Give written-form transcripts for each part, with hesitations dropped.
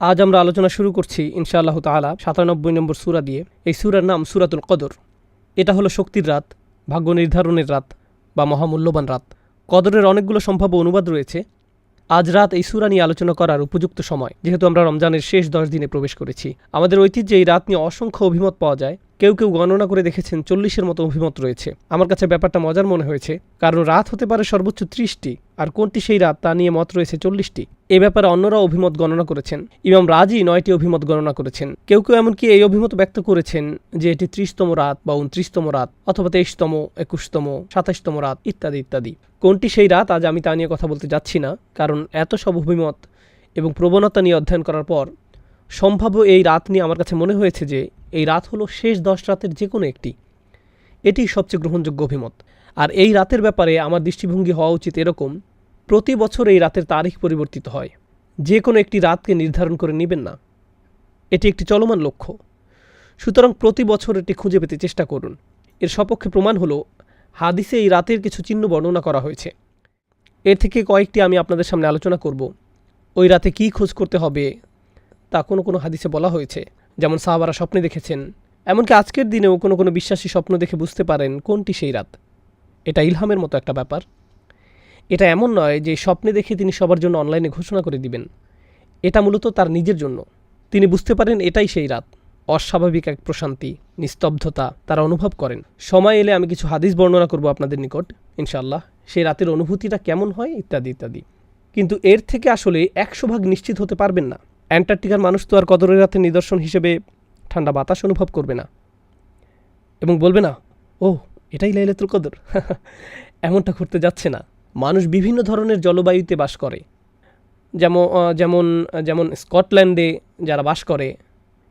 আজ আমরা আলোচনা শুরু করছি ইনশাআল্লাহ তাআলা ৯৭ নম্বর সূরা দিয়ে। এই সূরার নাম সূরাতুল কদর। এটা হলো শক্তির রাত, ভাগ্য নির্ধারণের রাত বা মহামূল্যবান রাত। কদরের অনেকগুলো সম্ভাব্য অনুবাদ রয়েছে। আজ রাত এই সূরা নিয়ে আলোচনা করার উপযুক্ত সময়, যেহেতু আমরা রমজানের শেষ ১০ দিনে প্রবেশ করেছি। আমাদের ঐতিহ্যে এই রাত নিয়ে অসংখ্য অভিমত পাওয়া যায়। কেউ কেউ গণনা করে দেখেছেন ৪০-এর মতো অভিমত রয়েছে। আমার কাছে ব্যাপারটা মজার মনে হয়েছে, কারণ রাত হতে পারে সর্বোচ্চ ৩০টি, আর কোনটি সেই রাত তা নিয়ে মত রয়েছে ৪০টি। এ ব্যাপারে অন্যরা অভিমত গণনা করেছেন। ইমাম রাজি ৯টি অভিমত গণনা করেছেন। কেউ কেউ এমনকি এই অভিমত ব্যক্ত করেছেন যে এটি ৩০তম রাত বা ২৯তম রাত অথবা ২৩তম, ২১তম, ২৭তম রাত ইত্যাদি ইত্যাদি। কোনটি সেই রাত আজ আমি তা নিয়ে কথা বলতে যাচ্ছি না, কারণ এত সব অভিমত এবং প্রবণতা নিয়ে অধ্যয়ন করার পর সম্ভাব্য এই রাত নিয়ে আমার কাছে মনে হয়েছে যে এই রাত হলো শেষ ১০ রাতের যে কোনো একটি। এটি সবচেয়ে গ্রহণযোগ্য অভিমত। আর এই রাতের ব্যাপারে আমার দৃষ্টিভঙ্গি হওয়া উচিত এরকম, প্রতি বছর এই রাতের তারিখ পরিবর্তিত হয়। যে কোনো একটি রাতকে নির্ধারণ করে নেবেন না, এটি একটি চলমান লক্ষ্য। সুতরাং প্রতি বছর এটি খুঁজে পেতে চেষ্টা করুন। এর সপক্ষে প্রমাণ হলো হাদিসে এই রাতের কিছু চিহ্ন বর্ণনা করা হয়েছে। এর থেকে কয়েকটি আমি আপনাদের সামনে আলোচনা করব। ওই রাতে কী খোঁজ করতে হবে তা কোনো কোনো হাদিসে বলা হয়েছে। যেমন সাহাবারা স্বপ্নে দেখেছেন, এমনকি আজকের দিনেও কোনো কোনো বিশ্বাসী স্বপ্ন দেখে বুঝতে পারেন কোনটি সেই রাত। এটা ইলহামের মতো একটা ব্যাপার। এটা এমন নয় যে স্বপ্নে দেখে তিনি সবার জন্য অনলাইনে ঘোষণা করে দিবেন। এটা মূলত তার নিজের জন্য। তিনি বুঝতে পারেন এটাই সেই রাত। অস্বাভাবিক এক প্রশান্তি, নিস্তব্ধতা তারা অনুভব করেন। সময় এলে আমি কিছু হাদিস বর্ণনা করব আপনাদের নিকট ইনশাআল্লাহ, সেই রাতের অনুভূতিটা কেমন হয় ইত্যাদি ইত্যাদি। কিন্তু এর থেকে আসলে ১০০% নিশ্চিত হতে পারবেন না। অ্যান্টার্কটিকার মানুষ তো আর কদরের রাতের নিদর্শন হিসেবে ঠান্ডা বাতাস অনুভব করবে না এবং বলবে না, ও এটাই লাইলাতুল কদর। এমনটা করতে যাচ্ছে না। মানুষ বিভিন্ন ধরনের জলবায়ুতে বাস করে। যেমন যেমন স্কটল্যান্ডে যারা বাস করে,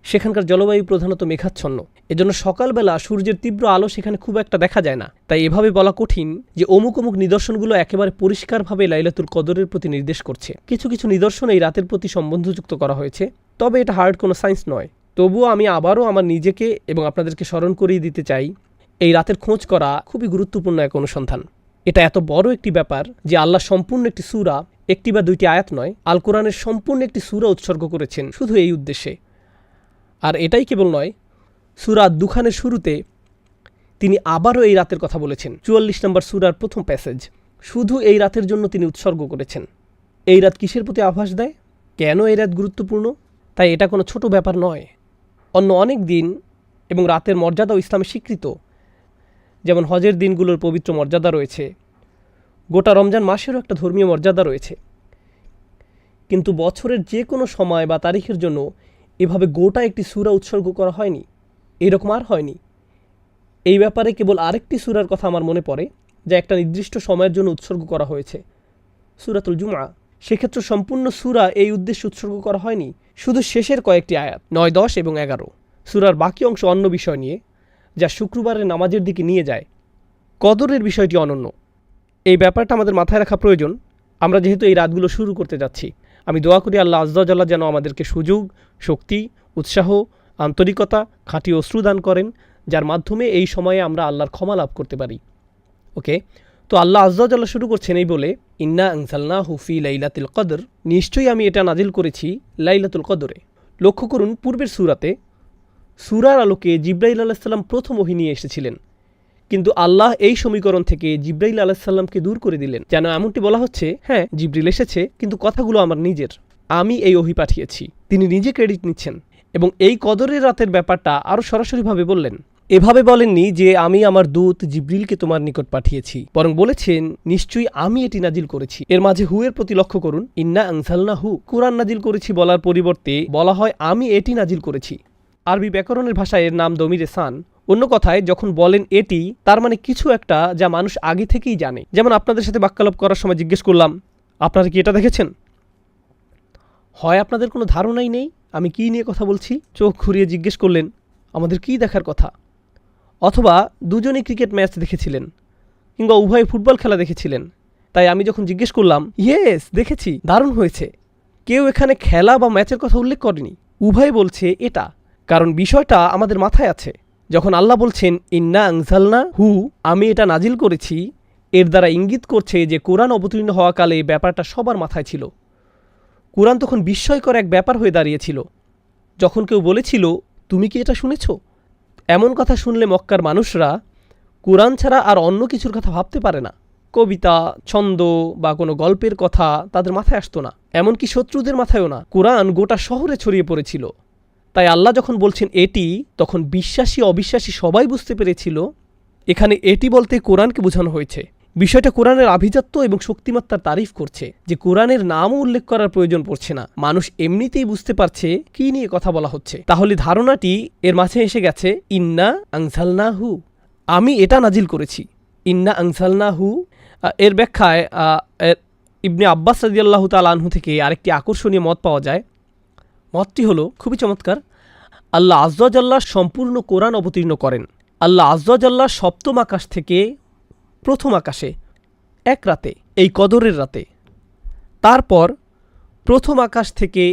সেখানকার জলবায়ু প্রধানত মেঘাচ্ছন্ন। এজন্য সকালবেলা সূর্যের তীব্র আলো সেখানে খুব একটা দেখা যায় না। তাই এভাবে বলা কঠিন যে অমুক অমুক নিদর্শনগুলো একেবারে পরিষ্কারভাবে লাইলাতুল কদরের প্রতি নির্দেশ করছে। কিছু কিছু নিদর্শন এই রাতের প্রতি সম্বন্ধযুক্ত করা হয়েছে, তবে এটা হার্ড কোনো সায়েন্স নয়। তবুও আমি আবারও আমার নিজেকে এবং আপনাদেরকে স্মরণ করিয়ে দিতে চাই, এই রাতের খোঁজ করা খুবই গুরুত্বপূর্ণ এক অনুসন্ধান। এটা এত বড় একটি ব্যাপার যে আল্লাহ সম্পূর্ণ একটি সূরা, একটি বা দুইটি আয়াত নয়, আল কোরআনের সম্পূর্ণ একটি সূরা উৎসর্গ করেছেন শুধু এই উদ্দেশ্যে। আর এটাই কেবল নয়, সূরা দুখানের শুরুতে তিনি আবারও এই রাতের কথা বলেছেন। ৪৪ নম্বর সূরার প্রথম প্যাসেজ শুধু এই রাতের জন্য তিনি উৎসর্গ করেছেন। এই রাত কিসের প্রতি আভাস দেয়? কেন এই রাত গুরুত্বপূর্ণ? তাই এটা কোনো ছোট ব্যাপার নয়। অন্য অনেক দিন এবং রাতের মর্যাদাও ইসলামে স্বীকৃত। যেমন হজের দিনগুলোর পবিত্র মর্যাদা রয়েছে, গোটা রমজান মাসেরও একটা ধর্মীয় মর্যাদা রয়েছে। কিন্তু বছরের যে কোনো সময় বা তারিখের জন্য এভাবে গোটা একটি সূরা উৎসর্গ করা হয়নি। এইরকম আর হয়নি। এই ব্যাপারে কেবল আরেকটি সূরার কথা আমার মনে পড়ে, যা একটা নির্দিষ্ট সময়ের জন্য উৎসর্গ করা হয়েছে, সূরাতুল জুমআ। সেক্ষেত্রে সম্পূর্ণ সূরা এই উদ্দেশ্যে উৎসর্গ করা হয়নি, শুধু শেষের কয়েকটি আয়াত ৯, ১০ এবং ১১। সূরার বাকি অংশ অন্য বিষয় নিয়ে, যা শুক্রবারের নামাজের দিকে নিয়ে যায়। কদরের বিষয়টি অনন্য। এই ব্যাপারটা আমাদের মাথায় রাখা প্রয়োজন। আমরা যেহেতু এই রাতগুলো শুরু করতে যাচ্ছি, আমি দোয়া করি আল্লাহ আজ্জা ওয়া জাল্লা যেন আমাদেরকে সুযোগ, শক্তি, উৎসাহ, আন্তরিকতা, খাঁটি অশ্রু দান করেন, যার মাধ্যমে এই সময়ে আমরা আল্লাহর ক্ষমা লাভ করতে পারি। ওকে, তো আল্লাহ আজ্জা ওয়া জাল্লা শুরু করছেন এই বলে, ইন্না আনজালনাহু ফি লাইলাতুল কদর, নিশ্চয়ই আমি এটা নাজিল করেছি লাইলাতুল কদরে। লক্ষ্য করুন, পূর্বের সূরাতে সূরার আলোকে জিবরাইল আলাইহিস সালাম প্রথম ওহী নিয়ে এসেছিলেন, কিন্তু আল্লাহ এই সমীকরণ থেকে জিবরাইল আলাইহিস সালামকে দূর করে দিলেন। যেন এমনটি বলা হচ্ছে, হ্যাঁ জিবরিল এসেছে, কিন্তু কথাগুলো আমার নিজের, আমি এই ওহী পাঠিয়েছি। তিনি নিজে ক্রেডিট নিচ্ছেন এবং এই কদরের রাতের ব্যাপারটা আরও সরাসরিভাবে বললেন। এভাবে বলেননি যে আমি আমার দূত জিবরিলকে তোমার নিকট পাঠিয়েছি, বরং বলেছেন নিশ্চয়ই আমি এটি নাজিল করেছি। এর মাঝে হু এর প্রতি লক্ষ্য করুন। ইন্না আনজালনাহু, কুরআন নাজিল করেছি বলার পরিবর্তে বলা হয় আমি এটি নাজিল করেছি। আরবি ব্যাকরণের ভাষায় এর নাম দমিরে সান। অন্য কথায় যখন বলেন এটি, তার মানে কিছু একটা যা মানুষ আগে থেকেই জানে। যেমন আপনাদের সাথে বাক্যালাপ করার সময় জিজ্ঞেস করলাম, আপনারা কি এটা দেখেছেন? হয় আপনাদের কোনো ধারণাই নেই আমি কী নিয়ে কথা বলছি, চোখ ঘুরিয়ে জিজ্ঞেস করলেন আমাদের কী দেখার কথা, অথবা দুজনেই ক্রিকেট ম্যাচ দেখেছিলেন কিংবা উভয়ে ফুটবল খেলা দেখেছিলেন। তাই আমি যখন জিজ্ঞেস করলাম, ইয়েস দেখেছি, দারুণ হয়েছে, কেউ এখানে খেলা বা ম্যাচের কথা উল্লেখ করেনি। উভয় বলছে এটা, কারণ বিষয়টা আমাদের মাথায় আছে। যখন আল্লাহ বলছেন ইন্না আনজালনা হু, আমি এটা নাজিল করেছি, এর দ্বারা ইঙ্গিত করছে যে কোরআন অবতীর্ণ হওয়াকালে ব্যাপারটা সবার মাথায় ছিল। কুরআন তখন বিস্ময়কর এক ব্যাপার হয়ে দাঁড়িয়েছিল। যখন কেউ বলেছিল, তুমি কি এটা শুনেছ? এমন কথা শুনলে মক্কার মানুষরা কুরআন ছাড়া আর অন্য কিছুর কথা ভাবতে পারে না। কবিতা, ছন্দ বা কোনো গল্পের কথা তাদের মাথায় আসতো না, এমনকি শত্রুদের মাথায়ও না। কুরআন গোটা শহরে ছড়িয়ে পড়েছিল। তাই আল্লাহ যখন বলছেন এটি, তখন বিশ্বাসী অবিশ্বাসী সবাই বুঝতে পেরেছিল এখানে এটি বলতে কোরআনকে বোঝানো হয়েছে। বিষয়টা কোরআনের আভিজাত্য এবং শক্তিমত্তার তারিফ করছে, যে কোরআনের নামও উল্লেখ করার প্রয়োজন পড়ছে না। মানুষ এমনিতেই বুঝতে পারছে কি নিয়ে কথা বলা হচ্ছে। তাহলে ধারণাটি এর মাঝে এসে গেছে, ইন্না আনজালনাহু, আমি এটা নাজিল করেছি। ইন্না আনজালনাহু এর ব্যাখ্যায় ইবনে আব্বাস রাদিয়াল্লাহু তাআলা আনহু থেকে আরেকটি আকর্ষণীয় মত পাওয়া যায়। মতটি হলো খুবই চমৎকার। আল্লাহ আয্যা ওয়া জাল্লা সম্পূর্ণ কোরআন অবতীর্ণ করেন। আল্লাহ আয্যা ওয়া জাল্লা সপ্তম আকাশ থেকে প্রথম আকাশে এক রাতে, এই কদরের রাতে, তারপর প্রথম আকাশ থেকে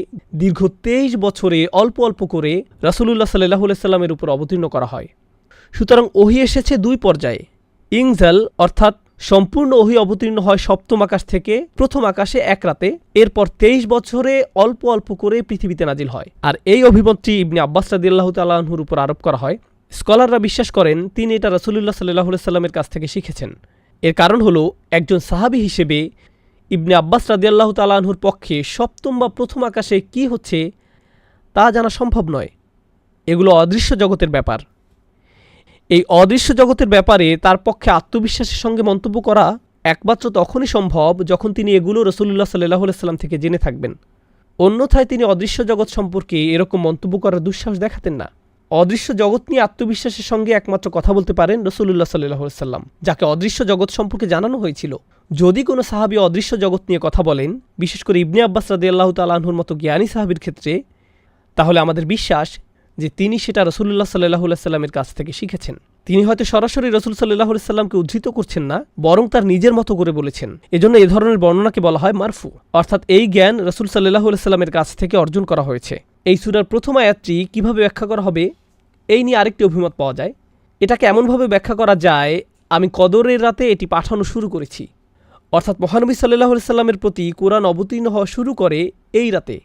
দীর্ঘ 23 বছরে অল্প অল্প করে রাসূলুল্লাহ সাল্লাল্লাহু আলাইহি সাল্লামের উপর অবতীর্ণ করা হয়। সুতরাং ওহী এসেছে দুই পর্যায়ে। ইনজাল অর্থাৎ সম্পূর্ণ ওহী অবতীর্ণ হয় সপ্তম আকাশ থেকে প্রথম আকাশে এক রাতে, এরপর 23 বছরে অল্প অল্প করে পৃথিবীতে নাজিল হয়। আর এই অভিমতটি ইবনে আব্বাস রাদিয়াল্লাহু তাআলা আনহুর উপর আরোপ করা হয়। স্কলাররা বিশ্বাস করেন তিনি এটা রাসূলুল্লাহ সাল্লাল্লাহু আলাইহি সাল্লামের কাছ থেকে শিখেছেন। এর কারণ হলো, একজন সাহাবী হিসেবে ইবনে আব্বাস রাদিয়াল্লাহু তাআলা আনহুর পক্ষে সপ্তম বা প্রথম আকাশে কি হচ্ছে তা জানা সম্ভব নয়। এগুলো অদৃশ্য জগতের ব্যাপার। এই অদৃশ্য জগতের ব্যাপারে তার পক্ষে আত্মবিশ্বাসের সঙ্গে মন্তব্য করা একমাত্র তখনই সম্ভব যখন তিনি এগুলো রাসূলুল্লাহ সাল্লাল্লাহু আলাইহি সাল্লাম থেকে জেনে থাকবেন। অন্যথায় তিনি অদৃশ্য জগৎ সম্পর্কে এরকম মন্তব্য করার দুঃসাহস দেখাতেন না। অদৃশ্য জগৎ নিয়ে আত্মবিশ্বাসের সঙ্গে একমাত্র কথা বলতে পারেন রাসূলুল্লাহ সাল্লাল্লাহু আলাইহি সাল্লাম, যাকে অদৃশ্য জগৎ সম্পর্কে জানানো হয়েছিল। যদি কোনো সাহাবী অদৃশ্য জগৎ নিয়ে কথা বলেন, বিশেষ করে ইবনে আব্বাস রাদিয়াল্লাহু তাআলা আনহুর মতো জ্ঞানী সাহাবীর ক্ষেত্রে, তাহলে আমাদের বিশ্বাস যে তিনি সেটা রাসূলুল্লাহ সাল্লাল্লাহু আলাইহি সাল্লামের কাছ থেকে শিখেছেন। তিনি হয়তো সরাসরি রাসূল সাল্লাল্লাহু আলাইহি সাল্লামকে উদ্ধৃত করছেন না, বরং তার নিজের মতো করে বলেছেন। এজন্য এ ধরনের বর্ণনাকে বলা হয় মারফু, অর্থাৎ এই জ্ঞান রাসূল সাল্লাল্লাহু আলাইহি সাল্লামের কাছ থেকে অর্জন করা হয়েছে। এই সূরার প্রথম আয়াতটি কিভাবে ব্যাখ্যা করা হবে, এই নিয়ে আরেকটি অভিমত পাওয়া যায়। এটাকে এমনভাবে ব্যাখ্যা করা যায়, আমি কদরের রাতে এটি পাঠানো শুরু করেছি, অর্থাৎ মহানবী সাল্লাল্লাহু আলাইহি সাল্লামের প্রতি কোরআন অবতীর্ণ হওয়া শুরু করে এই রাতে।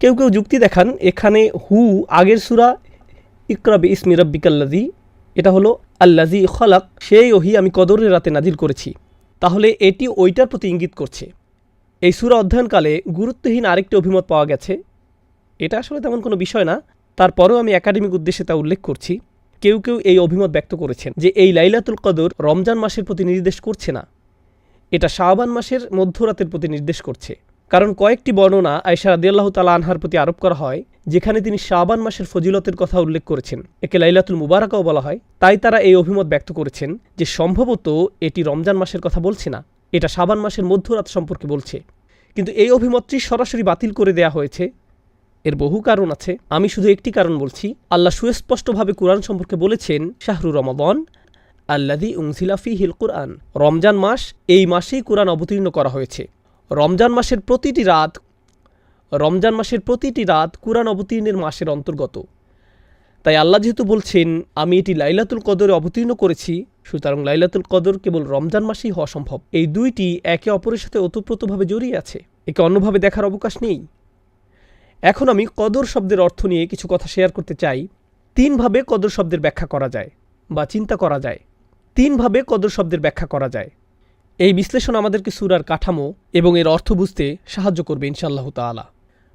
কেউ কেউ যুক্তি দেখান, এখানে হু আগের সূরা ইকরা বিইসমি রাব্বিকাল্লাযী, এটা হলো আল্লাযী খলাক, সেই ওহী আমি কদরের রাতে নাজিল করেছি। তাহলে এটি ওইটার প্রতি ইঙ্গিত করছে। এই সূরা অধ্যয়নকালে গুরুত্বহীন আরেকটি অভিমত পাওয়া গেছে। এটা আসলে তেমন কোনো বিষয় না, তারপরেও আমি একাডেমিক উদ্দেশ্যে তা উল্লেখ করছি। কেউ কেউ এই অভিমত ব্যক্ত করেছেন যে এই লাইলাতুল কদর রমজান মাসের প্রতি নির্দেশ করছে না, এটা শাবান মাসের মধ্যরাতের প্রতি নির্দেশ করছে। কারণ কয়েকটি বর্ণনা আয়েশা রাদিয়াল্লাহু তাআলা আনহার প্রতি আরোপ করা হয়, যেখানে তিনি শাবান মাসের ফজিলতের কথা উল্লেখ করেছেন। একে লাইলাতুল মুবারাকাও বলা হয়। তাই তারা এই অভিমত ব্যক্ত করেছেন যে সম্ভবত এটি রমজান মাসের কথা বলছে না, এটা শাবান মাসের মধ্যরাত সম্পর্কে বলছে। কিন্তু এই অভিমতটি সরাসরি বাতিল করে দেয়া হয়েছে। এর বহু কারণ আছে, আমি শুধু একটি কারণ বলছি। আল্লাহ সুস্পষ্টভাবে কুরআন সম্পর্কে বলেছেন, শাহরু রমাদান আল্লাযী উনজিলা ফীহিল কুরআন, রমজান মাস, এই মাসেই কুরআন অবতীর্ণ করা হয়েছে। রমজান মাসের প্রতিটি রাত কুরআন অবতীর্ণের মাসের অন্তর্গত। তাই আল্লাহ যেহেতু বলছেন আমি এটি লাইলাতুল কদরে অবতীর্ণ করেছি, সুতরাং লাইলাতুল কদর কেবল রমজান মাসেই হওয়া সম্ভব। এই দুইটি একে অপরের সাথে ওতপ্রোতভাবে জড়িয়ে আছে, একে অন্যভাবে দেখার অবকাশ নেই। এখন আমি কদর শব্দের অর্থ নিয়ে কিছু কথা শেয়ার করতে চাই। 3 ভাবে কদর শব্দের ব্যাখ্যা করা যায় বা চিন্তা করা যায়। 3 ভাবে কদর শব্দের ব্যাখ্যা করা যায়। এই বিশ্লেষণ আমাদেরকে সূরার কাঠামো এবং এর অর্থ বুঝতে সাহায্য করবে ইনশাআল্লাহ তাআলা।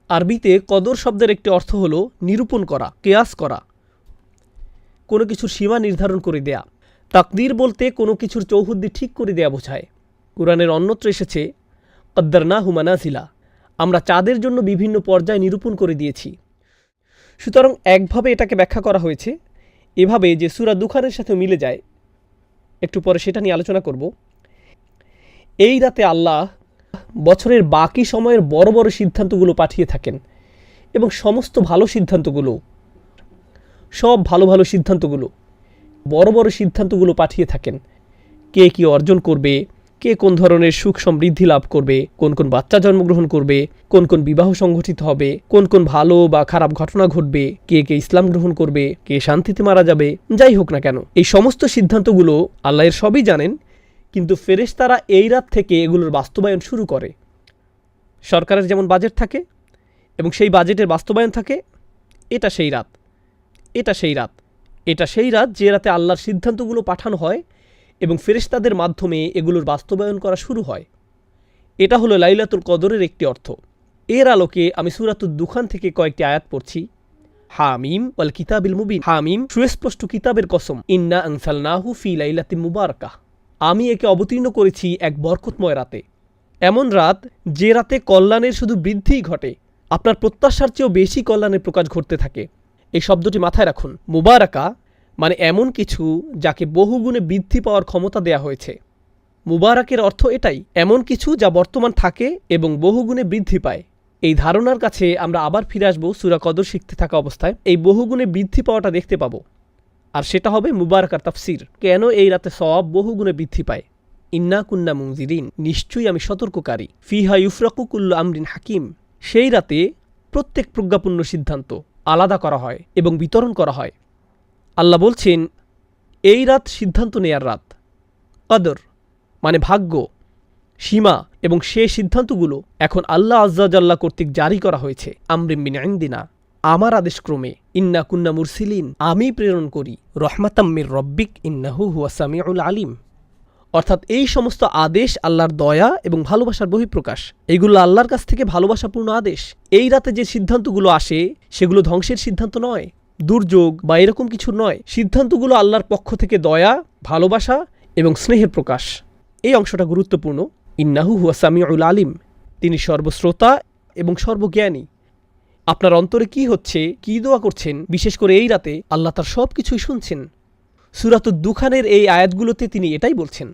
আরবিতে কদর শব্দের একটি অর্থ হলো নিরূপণ করা, কিয়াস করা, কোনো কিছুর সীমা নির্ধারণ করে দেয়া। তাকদীর বলতে কোনো কিছুর চৌহদ্দি ঠিক করে দেয়া বোঝায়। কুরআনের অন্যত্র এসেছে কদ্দারনাহু মানাজিলা, আমরা চাঁদের জন্য বিভিন্ন পর্যায় নিরূপণ করে দিয়েছি। সুতরাং একভাবে এটাকে ব্যাখ্যা করা হয়েছে এভাবে যে সূরা দুখানের সাথে মিলে যায়। একটু পরে সেটা নিয়ে আলোচনা করব। এই রাতে আল্লাহ বছরের বাকি সময়ের বড় বড় সিদ্ধান্তগুলো পাঠিয়ে থাকেন এবং সমস্ত ভালো সিদ্ধান্তগুলো, সব ভালো ভালো সিদ্ধান্তগুলো, বড় বড় সিদ্ধান্তগুলো পাঠিয়ে থাকেন। কে কি অর্জন করবে, কে কোন ধরনের সুখ সমৃদ্ধি লাভ করবে, কোন কোন বাচ্চা জন্মগ্রহণ করবে, কোন কোন বিবাহ সংঘটিত হবে, কোন কোন ভালো বা খারাপ ঘটনা ঘটবে, কে কে ইসলাম গ্রহণ করবে, কে শান্তিতে মারা যাবে, যাই হোক না কেন, এই সমস্ত সিদ্ধান্তগুলো আল্লাহ এর সবই জানেন। কিন্তু ফেরেশতারা এই রাত থেকে এগুলোর বাস্তবায়ন শুরু করে। সরকারের যেমন বাজেট থাকে এবং সেই বাজেটের বাস্তবায়ন থাকে, এটা সেই রাত, এটা সেই রাত, এটা সেই রাত যে রাতে আল্লাহর সিদ্ধান্তগুলো পাঠানো হয় এবং ফেরেশতাদের মাধ্যমে এগুলোর বাস্তবায়ন করা শুরু হয়। এটা হলো লাইলাতুল কদরের একটি অর্থ। এর আলোকে আমি সূরাতুদ দুখান থেকে কয়েকটি আয়াত পড়ছি। হামিম ওয়াল কিতাবিল মুবিন, হামিম সুস্পষ্ট কিতাবের কসম, ইন্না আনসালনাহু ফি লাইলাতিন মুবারাকাহ, আমি একে অবতীর্ণ করেছি এক বরকতময় রাতে। এমন রাত যে রাতে কল্যাণের শুধু বৃদ্ধিই ঘটে, আপনার প্রত্যাশার চেয়েও বেশি কল্যাণের প্রকাশ ঘটতে থাকে। এই শব্দটি মাথায় রাখুন। মুবারাকা মানে এমন কিছু যাকে বহুগুণে বৃদ্ধি পাওয়ার ক্ষমতা দেয়া হয়েছে। মুবারাকের অর্থ এটাই, এমন কিছু যা বর্তমান থাকে এবং বহুগুণে বৃদ্ধি পায়। এই ধারণার কাছে আমরা আবার ফিরে আসবো সূরা কদর শিখতে থাকা অবস্থায়। এই বহুগুণে বৃদ্ধি পাওয়াটা দেখতে পাবো, আর সেটা হবে মুবারাকার তাফসির। কেন এই রাতে সওয়াব বহুগুণে বৃদ্ধি পায়? ইন্না কুন্না মুনজিরিন, নিশ্চয়ই আমি সতর্ককারী। ফিহা ইউফরাকু কুল্লু আমরিন হাকিম, সেই রাতে প্রত্যেক প্রজ্ঞাপূর্ণ সিদ্ধান্ত আলাদা করা হয় এবং বিতরণ করা হয়। আল্লাহ বলছেন এই রাত সিদ্ধান্ত নেয়ার রাত। কদর মানে ভাগ্য, সীমা এবং সে সিদ্ধান্তগুলো এখন আল্লাহ আজ্জা জাল্লা কর্তৃক জারি করা হয়েছে। আমরিন মিন ইনদিনা, আমার আদেশক্রমে। ইন্না কুন্না মুরসিলিন, আমি প্রেরণ করি। রহমাতাম মির রব্বিক ইন্নাহু হুয়া সামিউল আলিম, অর্থাৎ এই সমস্ত আদেশ আল্লাহর দয়া এবং ভালোবাসার বহিঃপ্রকাশ। এইগুলো আল্লাহর কাছ থেকে ভালোবাসাপূর্ণ আদেশ। এই রাতে যে সিদ্ধান্তগুলো আসে সেগুলো ধ্বংসের সিদ্ধান্ত নয়, দুর্যোগ বা এরকম কিছু নয়। সিদ্ধান্তগুলো আল্লাহর পক্ষ থেকে দয়া, ভালোবাসা এবং স্নেহের প্রকাশ। এই অংশটা গুরুত্বপূর্ণ। ইন্নাহু হুয়া সামিউল আলিম, তিনি সর্বশ্রোতা এবং সর্বজ্ঞানী। আপনার অন্তরে কি হচ্ছে, কি দোয়া করছেন, বিশেষ করে এই রাতে আল্লাহ তার সব কিছুই শুনছেন। সূরাতুদ দুখানের এই আয়াতগুলোতে তিনি এটাই বলছেন।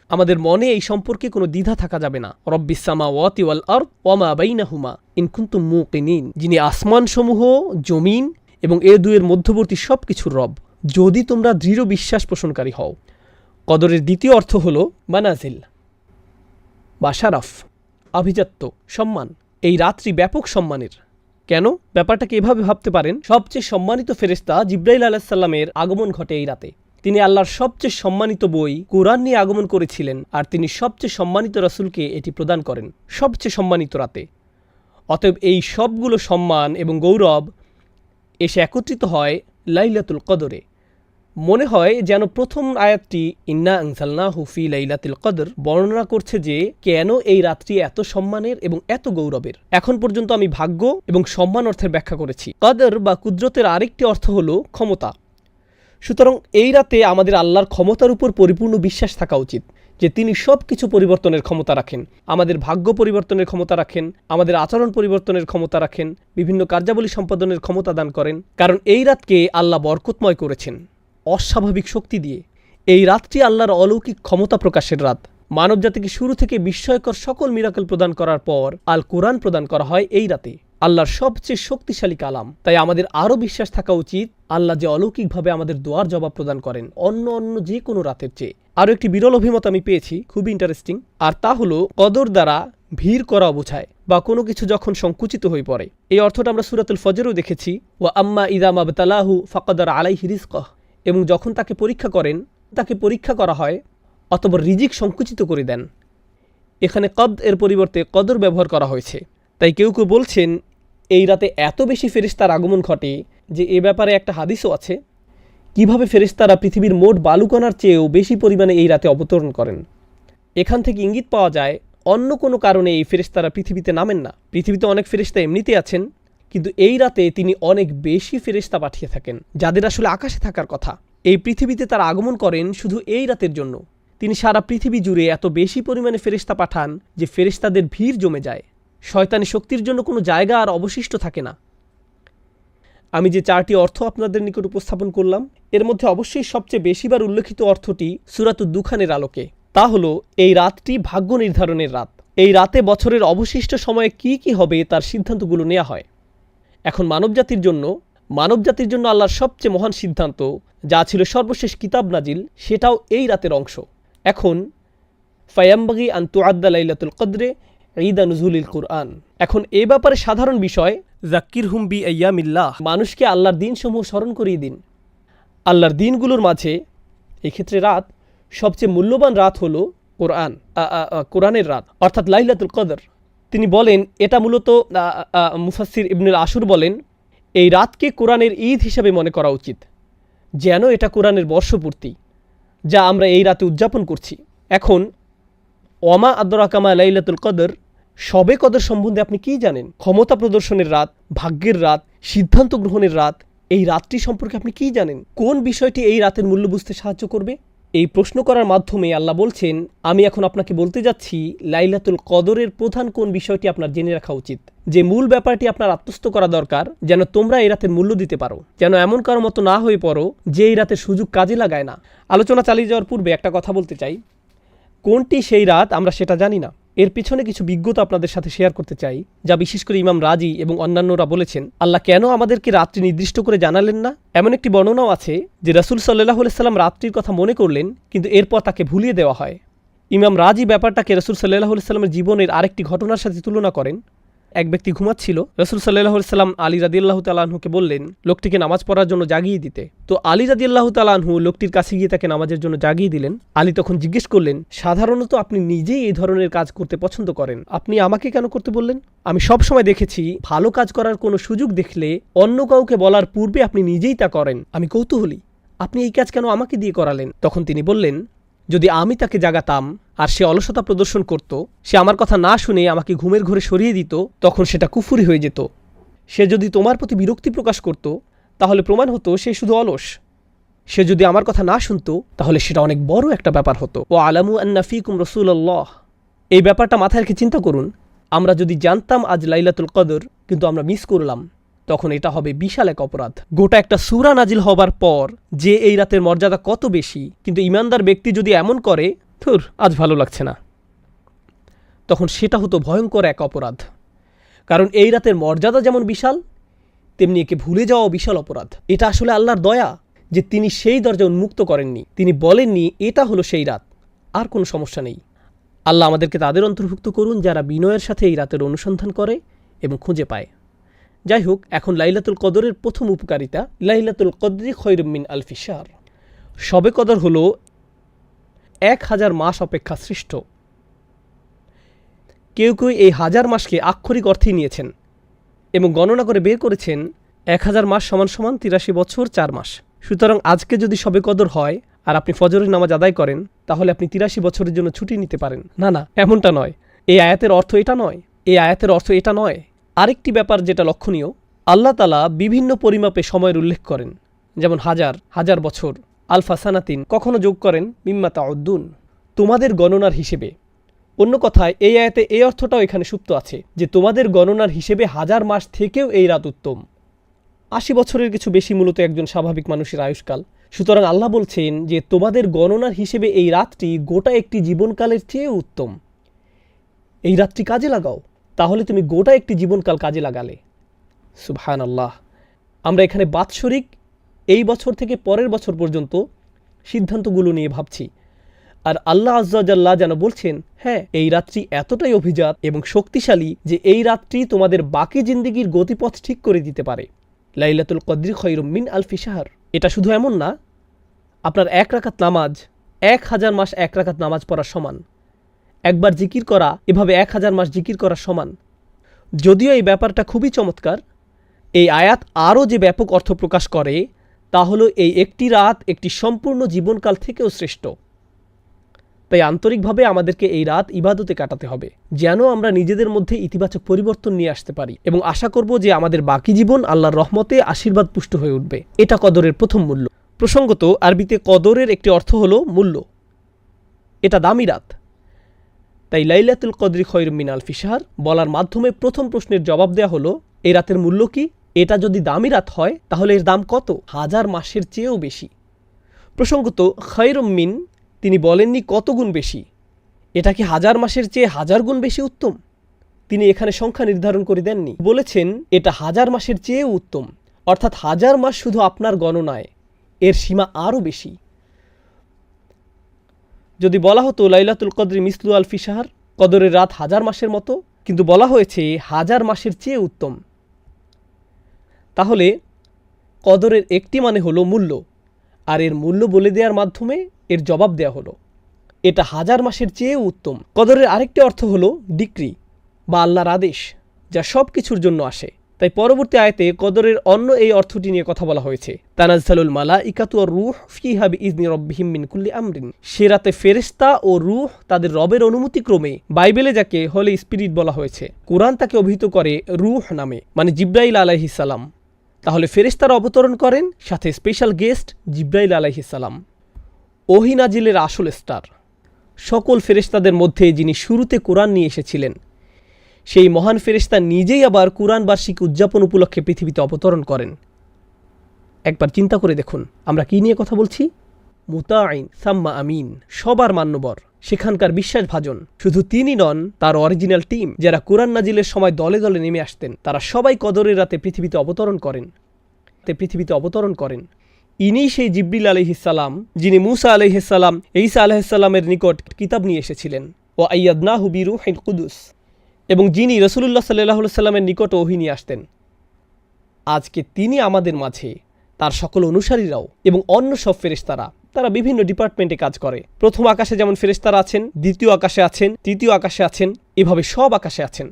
আমাদের মনে এই সম্পর্কে কোনো দ্বিধা থাকা যাবে না। রব্বিস সামাওয়াতি ওয়াল আরদ ওয়া মা বাইনাহুমা ইন কুনতুম মুকিনিন, যিনি আসমানসমূহ, জমিন এবং এ দুয়ের মধ্যবর্তী সব কিছুর রব, যদি তোমরা দৃঢ় বিশ্বাস পোষণকারী হও। কদরের দ্বিতীয় অর্থ হল মানাজিল বা শারাফ, আভিজাত্য, সম্মান। এই রাত্রি ব্যাপক সম্মানের। কেন? ব্যাপারটাকে এভাবে ভাবতে পারেন, সবচেয়ে সম্মানিত ফেরেশতা জিবরাইল আলাইহিস সালামের আগমন ঘটে এই রাতে। তিনি আল্লাহর সবচেয়ে সম্মানিত বই কুরআন নিয়ে আগমন করেছিলেন, আর তিনি সবচেয়ে সম্মানিত রাসূলকে এটি প্রদান করেন সবচেয়ে সম্মানিত রাতে। অতএব এই সবগুলো সম্মান এবং গৌরব এসে একত্রিত হয় লাইলাতুল কদরে। মনে হয় যেন প্রথম আয়াতটি ইন্না আনজালনাহু ফি লাইলাতুল কদর বর্ণনা করছে যে কেন এই রাত্রি এত সম্মানের এবং এত গৌরবের। এখন পর্যন্ত আমি ভাগ্য এবং সম্মান অর্থের ব্যাখ্যা করেছি। কদর বা কুদরতের আরেকটি অর্থ হল ক্ষমতা। সুতরাং এই রাতে আমাদের আল্লাহর ক্ষমতার উপর পরিপূর্ণ বিশ্বাস থাকা উচিত যে তিনি সব কিছু পরিবর্তনের ক্ষমতা রাখেন। আমাদের ভাগ্য পরিবর্তনের ক্ষমতা রাখেন, আমাদের আচরণ পরিবর্তনের ক্ষমতা রাখেন, বিভিন্ন কার্যাবলী সম্পাদনের ক্ষমতা দান করেন। কারণ এই রাতকে আল্লাহ বরকতময় করেছেন অস্বাভাবিক শক্তি দিয়ে। এই রাতটি আল্লাহর অলৌকিক ক্ষমতা প্রকাশের রাত। মানব জাতিকে শুরু থেকে বিস্ময়কর সকল মিরাকল প্রদান করার পর আল কোরআন প্রদান করা হয় এই রাতে, আল্লাহর সবচেয়ে শক্তিশালী কালাম। তাই আমাদের আরও বিশ্বাস থাকা উচিত আল্লাহ যে অলৌকিকভাবে আমাদের দোয়ার জবাব প্রদান করেন অন্য যে কোনো রাতের চেয়ে। আরও একটি বিরল অভিমত আমি পেয়েছি, খুবই ইন্টারেস্টিং, আর তা হলো কদর দ্বারা ভিড় করা বোঝায় বা কোনো কিছু যখন সংকুচিত হয়ে পড়ে। এই অর্থটা আমরা সূরাতুল ফজরেও দেখেছি, ওয়া আম্মা ইযা মাবতালাহু ফাকাদার আলাইহি রিজকাহ, এবং যখন তাকে পরীক্ষা করা হয় অথবা রিজিক সংকুচিত করে দেন। এখানে কবদ এর পরিবর্তে কদর ব্যবহার করা হয়েছে। তাই কেউ কেউ বলছেন এই রাতে এত বেশি ফেরেশতার আগমন ঘটে যে এ ব্যাপারে একটা হাদিসও আছে, কিভাবে ফেরেশতারা পৃথিবীর মোট বালুকণার চেয়েও বেশি পরিমাণে এই রাতে অবতরণ করেন। এখান থেকে ইঙ্গিত পাওয়া যায় অন্য কোনো কারণে এই ফেরেশতারা পৃথিবীতে নামেন না। পৃথিবীতে অনেক ফেরেশতা এমনিতে আছেন, কিন্তু এই রাতে তিনি অনেক বেশি ফেরেশতা পাঠিয়ে থাকেন যাদের আসলে আকাশে থাকার কথা। এই পৃথিবীতে তারা আগমন করেন শুধু এই রাতের জন্য। তিনি সারা পৃথিবী জুড়ে এত বেশি পরিমাণে ফেরেশতা পাঠান যে ফেরেশতাদের ভিড় জমে যায়, শয়তানি শক্তির জন্য কোনো জায়গা আর অবশিষ্ট থাকে না। আমি যে 4টি অর্থ আপনাদের নিকট উপস্থাপন করলাম এর মধ্যে অবশ্যই সবচেয়ে বেশিবার উল্লেখিত অর্থটি সূরাতুদ দুখানের আলোকে। তা হলো এই রাতটি ভাগ্য নির্ধারণের রাত। এই রাতে বছরের অবশিষ্ট সময়ে কি কি হবে তার সিদ্ধান্তগুলো নেওয়া হয়। এখন মানবজাতির জন্য আল্লাহর সবচেয়ে মহান সিদ্ধান্ত, যা ছিল সর্বশেষ কিতাব নাজিল, সেটাও এই রাতের অংশ। এখন ফায়াম্বাগি আন তুআদ্দা লাইলাতুল কদরে ঈদা নুজুলিল কুরআন। এখন এ ব্যাপারে সাধারণ বিষয়, যাক্কিরহুম বি আইয়ামিল্লাহ, মানুষকে আল্লাহর দিনসমূহ স্মরণ করিয়ে দিন। আল্লাহর দিনগুলোর মাঝে এক্ষেত্রে রাত সবচেয়ে মূল্যবান রাত হলো কোরআনের রাত, অর্থাৎ লাইলাতুল কদর। তিনি বলেন এটা মূলত মুফাসসির ইবনুল আশুর বলেন এই রাতকে কোরআনের ঈদ হিসেবে মনে করা উচিত, যেন এটা কোরআনের বর্ষপূর্তি যা আমরা এই রাতে উদযাপন করছি। এখন ওমা আদরাকা মা লাইলাতুল কদর, শবে কদর সম্বন্ধে আপনি কি জানেন? ক্ষমতা প্রদর্শনের রাত, ভাগ্যের রাত, সিদ্ধান্ত গ্রহণের রাত। এই রাতটি সম্পর্কে আপনি কি জানেন? কোন বিষয়টি এই রাতের মূল্য বুঝতে সাহায্য করবে? এই প্রশ্ন করার মাধ্যমে আল্লাহ বলছেন, আমি এখন আপনাকে বলতে যাচ্ছি লাইলাতুল কদরের প্রধান কোন বিষয়টি আপনার জেনে রাখা উচিত, যে মূল ব্যাপারটি আপনার আত্মস্থ করা দরকার, যেন তোমরা এই রাতের মূল্য দিতে পারো, যেন এমন কারো মতো না হয়ে পড়ো যে এই রাতের সুযোগ কাজে লাগায় না। আলোচনা চালিয়ে যাওয়ার পূর্বে একটা কথা বলতে চাই, কোনটি সেই রাত আমরা সেটা জানি না। এর পিছনে কিছু বিজ্ঞতা আপনাদের সাথে শেয়ার করতে চাই, যা বিশেষ করে ইমাম রাজি এবং অন্যান্যরা বলেছেন। আল্লাহ কেন আমাদেরকে রাত্রি নির্দিষ্ট করে জানালেন না? এমন একটি বর্ণনাও আছে যে রাসূল সাল্লাল্লাহু আলাইহি সাল্লাম রাত্রির কথা মনে করলেন, কিন্তু এরপর তাকে ভুলিয়ে দেওয়া হয়। ইমাম রাজি ব্যাপারটাকে রাসূল সাল্লাল্লাহু আলাইহি সাল্লামের জীবনের আরেকটি ঘটনার সাথে তুলনা করেন। এক ব্যক্তি ঘুমাচ্ছিল, রাসূল সাল্লাল্লাহু আলাইহি সাল্লাম আলী রাদিয়াল্লাহু তাআলা আনহুকে বললেন লোকটিকে নামাজ পড়ার জন্য জাগিয়ে দিতে। তো আলী রাদিয়াল্লাহু তাআলা আনহু লোকটির কাছে গিয়ে তাকে নামাজের জন্য জাগিয়ে দিলেন। আলী তখন জিজ্ঞেস করলেন, সাধারণত আপনি নিজেই এই ধরনের কাজ করতে পছন্দ করেন, আপনি আমাকে কেন করতে বললেন? আমি সব সময় দেখেছি ভালো কাজ করার কোনো সুযোগ দেখলে অন্য কাউকে বলার পূর্বে আপনি নিজেই তা করেন। আমি কৌতূহলী, আপনি এই কাজ কেন আমাকে দিয়ে করালেন? তখন তিনি বললেন, যদি আমি তাকে জাগাতাম আর সে অলসতা প্রদর্শন করত, সে আমার কথা না শুনে আমাকে ঘুমের ঘরে সরিয়ে দিত, তখন সেটা কুফরি হয়ে যেত। সে যদি তোমার প্রতি বিরক্তি প্রকাশ করত, তাহলে প্রমাণ হতো সে শুধু অলস। সে যদি আমার কথা না শুনত, তাহলে সেটা অনেক বড় একটা ব্যাপার হতো। ও আলামু আন্না ফীকুম রাসূলুল্লাহ, এই ব্যাপারটা মাথায় রেখে চিন্তা করুন, আমরা যদি জানতাম আজ লাইলাতুল কদর কিন্তু আমরা মিস করলাম, তখন এটা হবে বিশাল এক অপরাধ। গোটা একটা সূরা নাজিল হবার পর যে এই রাতের মর্যাদা কত বেশি, কিন্তু ইমানদার ব্যক্তি যদি এমন করে, ধুর আজ ভালো লাগছে না, তখন সেটা হতো ভয়ঙ্কর এক অপরাধ। কারণ এই রাতের মর্যাদা যেমন বিশাল, তেমনি একে ভুলে যাওয়া বিশাল অপরাধ। এটা আসলে আল্লাহর দয়া যে তিনি সেই দরজা উন্মুক্ত করেননি, তিনি বলেননি এটা হলো সেই রাত, আর কোনো সমস্যা নেই। আল্লাহ আমাদেরকে তাদের অন্তর্ভুক্ত করুন যারা বিনয়ের সাথে এই রাতের অনুসন্ধান করে এবং খুঁজে পায়। যাই হোক, এখন লাইলাতুল কদরের প্রথম উপকারিতা, লাইলাতুল কদরি খৈরুম মিন আলফি শাহর। শবে কদর হল 1000 মাস অপেক্ষা শ্রেষ্ঠ। কেউ কেউ এই 1000 মাসকে আক্ষরিক অর্থেই নিয়েছেন এবং গণনা করে বের করেছেন 1000 মাস সমান সমান 83 বছর 4 মাস। সুতরাং আজকে যদি শবে কদর হয় আর আপনি ফজরের নামাজ আদায় করেন, তাহলে আপনি 83 বছরের জন্য ছুটি নিতে পারেন। না না, এমনটা নয়। এই আয়াতের অর্থ এটা নয়। এই আয়াতের অর্থ এটা নয়। আরেকটি ব্যাপার যেটা লক্ষণীয়, আল্লাহ তাআলা বিভিন্ন পরিমাপে সময়ের উল্লেখ করেন, যেমন হাজার বছর, আলফা সানাতিন, কখনো যোগ করেন মিম্মা তাউদ্দুন, তোমাদের গণনার হিসেবে। অন্য কথায় এই আয়াতে এই অর্থটাও এখানে সুপ্ত আছে যে তোমাদের গণনার হিসেবে 1000 মাস থেকেও এই রাত উত্তম। 80 বছরের কিছু বেশি মূলত একজন স্বাভাবিক মানুষের আয়ুষ্কাল। সুতরাং আল্লাহ বলছেন যে তোমাদের গণনার হিসেবে এই রাতটি গোটা একটি জীবনকালের চেয়ে উত্তম। এই রাতটি কাজে লাগাও, তাহলে তুমি গোটা একটি জীবনকাল কাজে লাগালে। সুবহানাল্লাহ। আমরা এখানে বাৎসরিক এই বছর থেকে পরের বছর পর্যন্ত সিদ্ধান্তগুলো নিয়ে ভাবছি, আর আল্লাহ আজ্জা জাল্লা যেন বলছেন, হ্যাঁ, এই রাতটি এতটাই অভিজাত এবং শক্তিশালী যে এই রাতটি তোমাদের বাকি জিন্দেগির গতিপথ ঠিক করে দিতে পারে। লাইলাতুল কদরি খৈরুম মিন আলফি শাহর। এটা শুধু এমন না, আপনার 1 রাকাত নামাজ 1000 মাস 1 রাকাত নামাজ পড়ার সমান, একবার জিকির করা এভাবে 1000 মাস জিকির করার সমান। যদিও এই ব্যাপারটা খুবই চমৎকার, এই আয়াত আরও যে ব্যাপক অর্থ প্রকাশ করে তা হলো এই একটি রাত একটি সম্পূর্ণ জীবনকাল থেকেও শ্রেষ্ঠ। তাই আন্তরিকভাবে আমাদেরকে এই রাত ইবাদতে কাটাতে হবে, যেন আমরা নিজেদের মধ্যে ইতিবাচক পরিবর্তন নিয়ে আসতে পারি এবং আশা করব যে আমাদের বাকি জীবন আল্লাহর রহমতে আশীর্বাদ পুষ্ট হয়ে উঠবে। এটা কদরের প্রথম মূল্য। প্রসঙ্গত, আরবিতে কদরের একটি অর্থ হলো মূল্য। এটা দামি রাত। তাই লাইলাতুল কদরি খৈরুম মিন আলফি শাহর বলার মাধ্যমে প্রথম প্রশ্নের জবাব দেয়া হলো, এই রাতের মূল্য কি? এটা যদি দামি রাত হয় তাহলে এর দাম কত? 1000 মাসের চেয়েও বেশি। প্রসঙ্গত, খৈরুম মিন তিনি বলেননি কত গুণ বেশি। এটা কি 1000 মাসের চেয়ে 1000 গুণ বেশি উত্তম? তিনি এখানে সংখ্যা নির্ধারণ করে দেননি, বলেছেন এটা 1000 মাসের চেয়েও উত্তম, অর্থাৎ 1000 মাস শুধু আপনার গণনায়, এর সীমা আরও বেশি। যদি বলা হতো লাইলাতুল কদরি মিসলু আলফি শাহর, কদরের রাত 1000 মাসের মতো, কিন্তু বলা হয়েছে 1000 মাসের চেয়ে উত্তম, তাহলে কদরের একটি মানে হলো মূল্য, আর এর মূল্য বলে দেওয়ার মাধ্যমে এর জবাব দেয়া হলো এটা 1000 মাসের চেয়েও উত্তম। কদরের আরেকটি অর্থ হলো ডিক্রি, বা আল্লাহর আদেশ, যা সব কিছুর জন্য আসে। তাই পরবর্তী আয়াতে কদরের অন্য এই অর্থটি নিয়ে কথা বলা হয়েছে, তানাজ্জালুল মালাইকাতু ওয়ার রূহ ফিহা বিইজনি রাব্বিহিম মিন কুল্লি আমরিন। সে রাতে ফেরেশতা ও রূহ তাদের রবের অনুমতিক্রমে, বাইবেলে যাকে হোলি স্পিরিট বলা হয়েছে, কোরআন তাকে অভিহিত করে রূহ নামে, মানে জিব্রাইল আলাইহিস সালাম। তাহলে ফেরেশতারা অবতরণ করেন, সাথে স্পেশাল গেস্ট জিব্রাইল আলাইহিস সালাম, ওহী নাজিলের আসল স্টার। সকল ফেরেশতাদের মধ্যে যিনি শুরুতে কোরআন নিয়ে এসেছিলেন, সেই মহান ফেরেশতা নিজেই আবার কুরআন বার্ষিকী উদযাপন উপলক্ষে পৃথিবীতে অবতরণ করেন। একবার চিন্তা করে দেখুন, আমরা কি নিয়ে কথা বলছি? মুতাঈন সাম্মা আমিন, সবার মান্যবর, সেখানকার বিশ্বাসভাজন। শুধু তিনি নন, তার অরিজিনাল টিম, যারা কুরআন নাজিলের সময় দলে দলে নেমে আসতেন, তারা সবাই কদরের রাতে পৃথিবীতে অবতরণ করেন। ইনিই সেই জিবরিল আলাইহিস সালাম, যিনি মূসা আলাইহিস সালাম, ঈসা আলাইহিস সালামের নিকট কিতাব নিয়ে এসেছিলেন, ওয়া আইয়াদনাহু বিরূহিল কুদুস, এবং যিনি রাসূলুল্লাহ সাল্লাল্লাহু আলাইহি সাল্লামের নিকট ওহী নিয়ে আসতেন। আজকে তিনি আমাদের মাঝে, তার সকল অনুসারীরাও এবং অন্য সব ফেরেশতারা, তারা বিভিন্ন ডিপার্টমেন্টে কাজ করে। প্রথম আকাশে যেমন ফেরেশতারা আছেন, দ্বিতীয় আকাশে আছেন, তৃতীয় আকাশে আছেন, এভাবে সব আকাশে আছেন।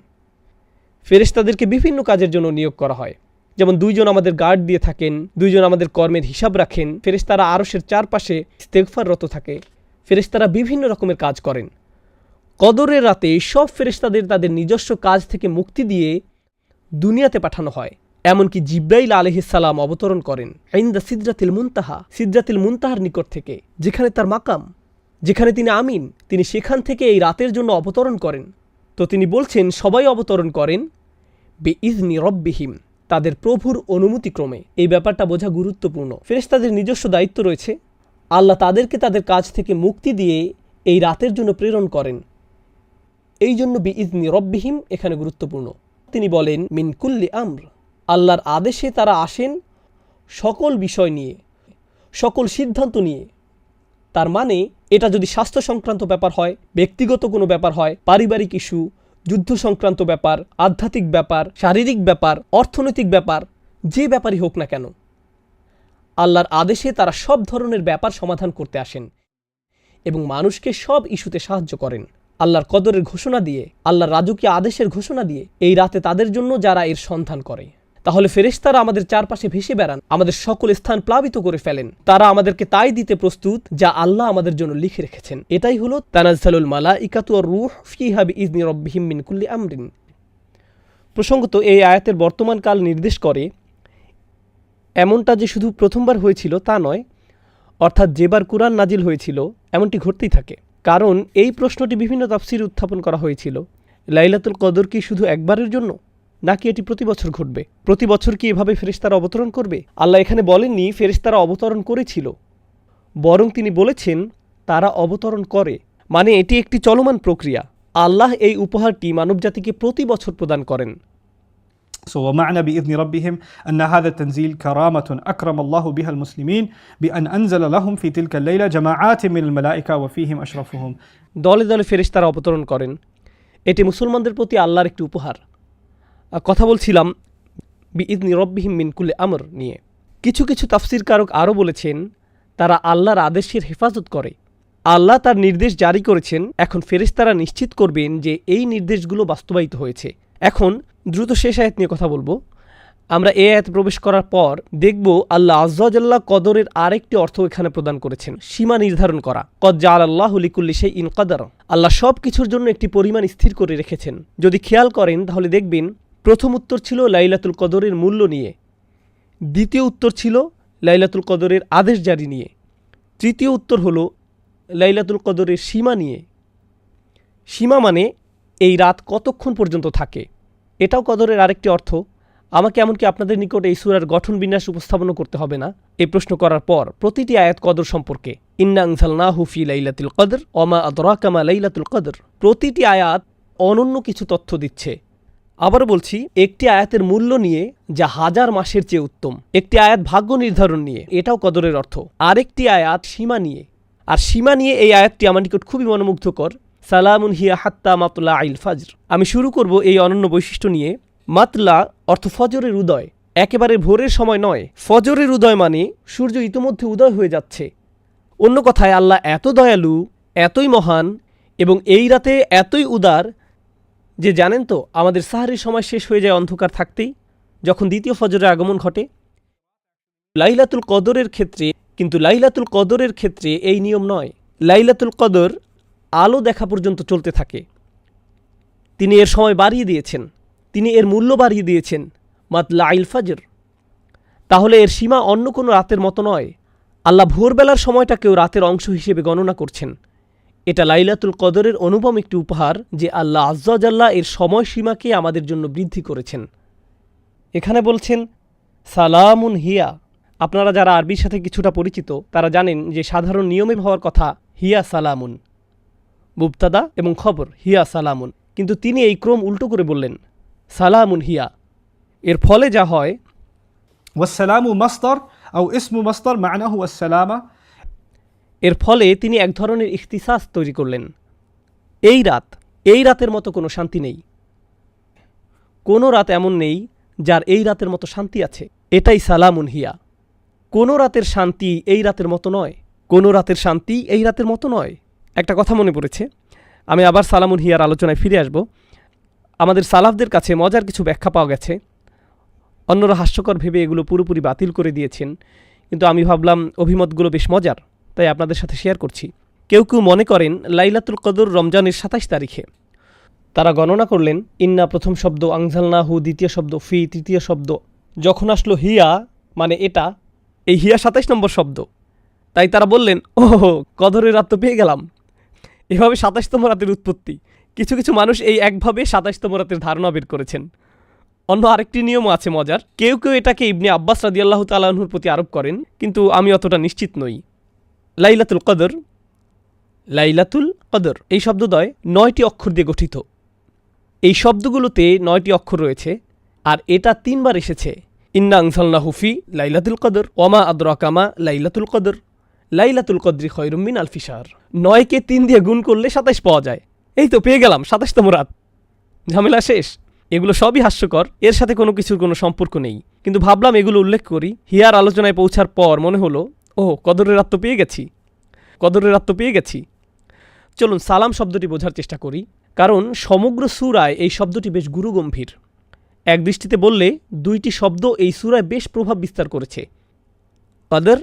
ফেরেশতাদেরকে বিভিন্ন কাজের জন্য নিয়োগ করা হয়। যেমন 2 জন আমাদের গার্ড দিয়ে থাকেন, 2 জন আমাদের কর্মের হিসাব রাখেন, ফেরেশতারা আরশের চারপাশে ইস্তেগফাররত থাকে, ফেরেশতারা বিভিন্ন রকমের কাজ করেন। কদরের রাতে সব ফেরেশতাদের তাদের নিজস্ব কাজ থেকে মুক্তি দিয়ে দুনিয়াতে পাঠানো হয়। এমনকি জিব্রাইল আলাইহিস সালাম অবতরণ করেন ইনদা সিদরাতিল মুনতাহা, সিদরাতিল মুনতাহার নিকট থেকে, যেখানে তার মাকাম, যেখানে তিনি আমিন, তিনি সেখান থেকে এই রাতের জন্য অবতরণ করেন। তো তিনি বলছেন সবাই অবতরণ করেন বিইজনি রাব্বিহিম, তাদের প্রভুর অনুমতিক্রমে। এই ব্যাপারটা বোঝা গুরুত্বপূর্ণ। ফেরেশতাদের নিজস্ব দায়িত্ব রয়েছে, আল্লাহ তাদেরকে তাদের কাজ থেকে মুক্তি দিয়ে এই রাতের জন্য প্রেরণ করেন। এই জন্য বিইজনি রাব্বিহিম এখানে গুরুত্বপূর্ণ। তিনি বলেন মিন কুল্লি আমর, আল্লাহর আদেশে তারা আসেন সকল বিষয় নিয়ে, সকল সিদ্ধান্ত নিয়ে। তার মানে এটা যদি স্বাস্থ্য সংক্রান্ত ব্যাপার হয়, ব্যক্তিগত কোনো ব্যাপার হয়, পারিবারিক ইস্যু, যুদ্ধ সংক্রান্ত ব্যাপার, আধ্যাত্মিক ব্যাপার, শারীরিক ব্যাপার, অর্থনৈতিক ব্যাপার, যে ব্যাপারই হোক না কেন, আল্লাহর আদেশে তারা সব ধরনের ব্যাপার সমাধান করতে আসেন এবং মানুষকে সব ইস্যুতে সাহায্য করেন। আল্লাহর কদরের ঘোষণা দিয়ে, আল্লাহর রাজকীয় আদেশের ঘোষণা দিয়ে এই রাতে তাদের জন্য যারা এর সন্ধান করে। তাহলে ফেরেশতারা আমাদের চারপাশে ভেসে বেড়ান, আমাদের সকল স্থান প্লাবিত করে ফেলেন। তারা আমাদেরকে তাই দিতে প্রস্তুত যা আল্লাহ আমাদের জন্য লিখে রেখেছেন। এটাই হলো তানাজ্জালুল মালাইকাতু ওয়ার রূহ ফিহা বিইজনি রাব্বিহিম মিন কুল্লি আমরিন। প্রসঙ্গত এই আয়াতের বর্তমান কাল নির্দেশ করে এমনটা যে শুধু প্রথমবার হয়েছিল তা নয়, অর্থাৎ যেবার কুরআন নাজিল হয়েছিল এমনটি ঘটতেই থাকে। কারণ এই প্রশ্নটি বিভিন্ন তাফসীরে উত্থাপন করা হয়েছিল, লাইলাতুল কদর কি শুধু একবারের জন্য, নাকি এটি প্রতি বছর ঘটবে? প্রতি বছর কি এভাবে ফেরেশতারা অবতরণ করবে? আল্লাহ এখানে বলেননি ফেরেশতারা অবতরণ করেছিল, বরং তিনি বলেছেন তারা অবতরণ করে, মানে এটি একটি চলমান প্রক্রিয়া। আল্লাহ এই উপহারটি মানবজাতিকে প্রতি বছর প্রদান করেন। So ومعنى بإذن ربهم أن هذا التنزيل كرامة أكرم الله بها المسلمين بأن أنزل لهم في تلك الليلة جماعات من الملائكة وفيهم أشرفهم। দলে দলে ফেরেশতারা অবতরণ করেন, এটি মুসলমানদের প্রতি আল্লাহর একটি উপহার। কথা বলছিলাম বিইজনি রাব্বিহিম মিন কুল্লি আমর নিয়ে। কিছু কিছু তাফসীরকারক আরও বলেছেন তারা আল্লাহর আদেশের হেফাজত করে। আল্লাহ তার নির্দেশ জারি করেছেন, এখন ফেরেশতারা নিশ্চিত করবেন যে এই নির্দেশগুলো বাস্তবায়িত হয়েছে। এখন দ্রুত শেষ আয়াত নিয়ে কথা বলবো। আমরা এই আয়াত প্রবেশ করার পর দেখব আল্লাহ আযজা ওয়া জাল্লা কদরের আরেকটি অর্থ এখানে প্রদান করেছেন, সীমা নির্ধারণ করা। কদ জাআলাল্লাহু লিকুল্লি শাইইন কদর, আল্লাহ সব কিছুর জন্য একটি পরিমাণ স্থির করে রেখেছেন। যদি খেয়াল করেন তাহলে দেখবেন প্রথম উত্তর ছিল লাইলাতুল কদরের মূল্য নিয়ে, দ্বিতীয় উত্তর ছিল লাইলাতুল কদরের আদেশ জারি নিয়ে, তৃতীয় উত্তর হলো লাইলাতুল কদরের সীমা নিয়ে। সীমা মানে এই রাত কতক্ষণ পর্যন্ত থাকে, এটাও কদরের আরেকটি অর্থ। আমাকে এমনকি আপনাদের নিকট এই সূরার গঠন বিন্যাস উপস্থাপনও করতে হবে না। এই প্রশ্ন করার পর প্রতিটি আয়াত কদর সম্পর্কে, ইন্না আনজালনাহু ফি লাইলাতুল কদর ওয়া মা আদরাকা মা লাইলাতুল কদর, প্রতিটি আয়াত অনন্য কিছু তথ্য দিচ্ছে। আবার বলছি, একটি আয়াতের মূল্য নিয়ে যা 1000 মাসের চেয়ে উত্তম, একটি আয়াত ভাগ্য নির্ধারণ নিয়ে, এটাও কদরের অর্থ, আরেকটি আয়াত সীমা নিয়ে। আর সীমা নিয়ে এই আয়াতটি আমার নিকট খুবই মনোমুগ্ধকর, সালামুন হিয়া হাত্তা মাতলা আইল ফাজর। আমি শুরু করব এই অনন্য বৈশিষ্ট্য নিয়ে। মাতলা অর্থ ফজরের উদয়, একেবারে ভোরের সময় নয়। ফজরের উদয় মানে সূর্য ইতোমধ্যে উদয় হয়ে যাচ্ছে। অন্য কথায় আল্লাহ এত দয়ালু, এতই মহান এবং এই রাতে এতই উদার যে জানেন তো আমাদের সাহারির সময় শেষ হয়ে যায় অন্ধকার থাকতেই, যখন দ্বিতীয় ফজরের আগমন ঘটে। লাইলাতুল কদরের ক্ষেত্রে কিন্তু লাইলাতুল কদরের ক্ষেত্রে এই নিয়ম নয়। লাইলাতুল কদর আলো দেখা পর্যন্ত চলতে থাকে। তিনি এর সময় বাড়িয়ে দিয়েছেন, তিনি এর মূল্য বাড়িয়ে দিয়েছেন মাতলাইল ফজর। তাহলে এর সীমা অন্য কোনো রাতের মতো নয়। আল্লাহ ভোরবেলার সময়টাকেও রাতের অংশ হিসেবে গণনা করছেন। এটা লাইলাতুল কদরের অনুপম একটি উপহার যে আল্লাহ আজ্জা জাল্লা এর সময়সীমাকে আমাদের জন্য বৃদ্ধি করেছেন। এখানে বলছেন সালামুন হিয়া। আপনারা যারা আরবির সাথে কিছুটা পরিচিত তারা জানেন যে সাধারণ নিয়মে হওয়ার কথা হিয়া সালামুন, মুবতাদা এবং খবর হিয়া সালামুন, কিন্তু তিনি এই ক্রম উল্টো করে বললেন সালামুন হিয়া। এর ফলে যা হয়, والسلام مصدر أو اسم مصدر معناه السلامة। এর ফলে তিনি এক ধরনের ইখতিসাস তৈরি করলেন। এই রাতের মতো কোনো শান্তি নেই। কোনো রাত এমন নেই যার এই রাতের মতো শান্তি আছে। এটাই সালামুন হিয়া। কোনো রাতের শান্তি এই রাতের মতো নয়, কোনো রাতের শান্তি এই রাতের মতো নয়। একটা কথা মনে পড়েছে, আমি আবার সালামুন হিয়ার আলোচনায় ফিরে আসব। আমাদের সালাফদের কাছে মজার কিছু ব্যাখ্যা পাওয়া গেছে। অন্যরা হাস্যকর ভেবে এগুলো পুরোপুরি বাতিল করে দিয়েছেন, কিন্তু আমি ভাবলাম অভিমতগুলো বেশ মজার, তাই আপনাদের সাথে শেয়ার করছি। কেউ কেউ মনে করেন লাইলাতুল কদর রমজানের ২৭ তারিখে। তারা গণনা করলেন ইন্না প্রথম শব্দ, আংজালনাহু দ্বিতীয় শব্দ, ফি তৃতীয় শব্দ, যখন আসলো হিয়া মানে এটা, এই হিয়া ২৭ নম্বর শব্দ। তাই তারা বললেন ওহো কদরের রাত তো পেয়ে গেলাম। এভাবে ২৭তম রাতের উৎপত্তি। কিছু কিছু মানুষ এই একভাবে ২৭তম রাতের ধারণা বের করেছেন। অন্য আরেকটি নিয়মও আছে মজার। কেউ কেউ এটাকে ইবনে আব্বাস রাদিয়াল্লাহু তাআলা আনহুর প্রতি আরোপ করেন, কিন্তু আমি অতটা নিশ্চিত নই। লাইলাতুল কদর এই শব্দদ্বয় ৯টি অক্ষর দিয়ে গঠিত। এই শব্দগুলোতে ৯টি অক্ষর রয়েছে, আর এটা ৩ বার এসেছে। ইন্না আনজালনাহু ফি লাইলাতুল কদর, ওমা আদরাকা মা লাইলাতুল কদর, লাইলাতুল কদরি খায়রুম মিন আলফি শাহর। ৯কে ৩ দিয়ে গুণ করলে ২৭ পাওয়া যায়। এই তো পেয়ে গেলাম ২৭তম রাত, ঝামেলা শেষ। এগুলো সবই হাস্যকর, এর সাথে কোনো কিছুর কোনো সম্পর্ক নেই, কিন্তু ভাবলাম এগুলো উল্লেখ করি। হিয়ার আলোচনায় পৌঁছার পর মনে হলো ও কদরের রাত তো পেয়ে গেছি। চলুন সালাম শব্দটি বোঝার চেষ্টা করি, কারণ সমগ্র সূরায় এই শব্দটি বেশ গুরুগম্ভীর। এক দৃষ্টিতে বললে ২টি শব্দ এই সূরায় বেশ প্রভাব বিস্তার করেছে। কদর,